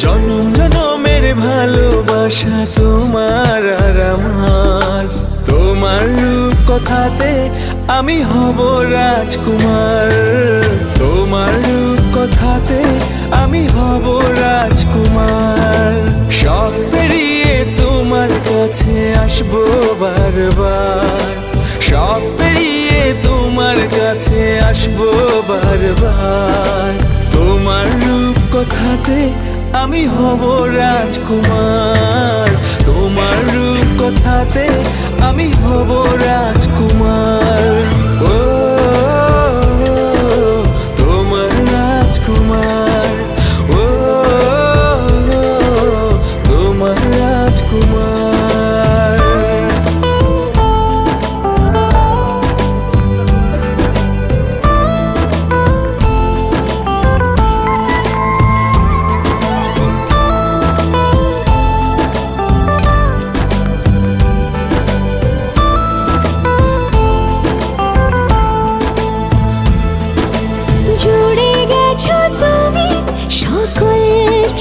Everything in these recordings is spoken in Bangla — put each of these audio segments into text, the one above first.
জনম জনমের ভালোবাসা তোমার আর আমার, তোমার রূপ কথাতে আমি হব রাজকুমার, তোমার রূপ কথাতে আমি হব রাজকুমার। সব পেরিয়ে তোমার কাছে আসবো বারবার, সব পেরিয়ে তোমার কাছে আসবো বারবার। তোমার রূপ কথাতে আমি হব রাজকুমার, তোমার রূপ কথাতে আমি হব রাজকুমার। ও তোমার রাজকুমার, ও তোমার রাজকুমার।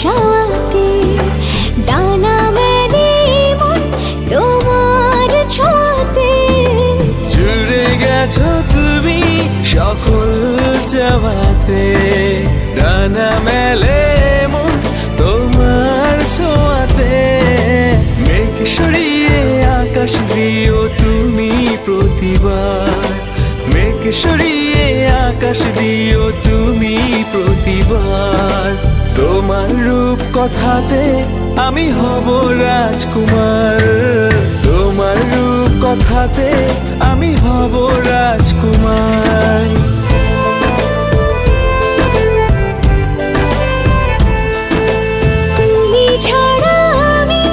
চাওয়াতে ডানা মেলে মন তোমার ছোঁয়াতে, জুড়ে গেছো তুমি সকল চাওয়াতে, ডানা মেলে মন তোমার ছোঁয়াতে। মেঘ সরিয়ে আকাশ দিও তুমি প্রতিবার, মেঘ সরিয়ে আকাশ দিও তুমি প্রতিবার। তোমার রূপ কথাতে আমি হব রাজকুমার, তোমার রূপ কথাতে আমি হব রাজকুমার। তুমি ছাড়া আমি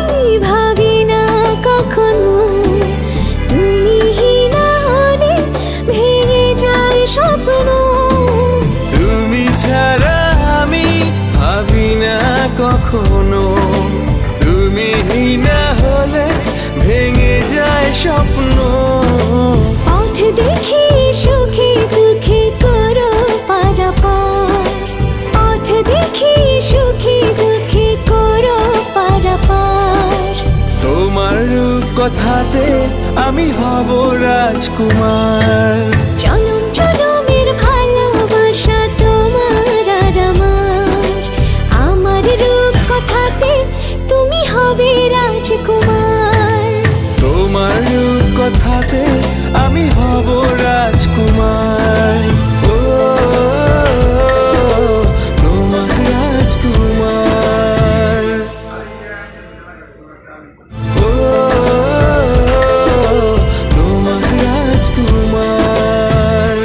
ভাবি না কখনো, তুমি না হলে ভেঙে যায় স্বপ্ন। তুমি ছাড়া আমি ভাবি না কখনো, তুমি না হলে ভেঙে যায় স্বপ্ন। পথ দেখি সুখে দুঃখে করো পারাপার, পথ দেখি সুখে দুঃখে করো পারাপার। তোমার রূপ কথাতে আমি হব রাজকুমার, জনম জনমের ভালোবাসা তোমার আর আমার, আমার রূপ কথাতে তুমি হবে রাজকুমার। তোমার রূপ কথাতে আমি হব রাজকুমার। ও তোমার রাজকুমার, ও তোমার রাজকুমার।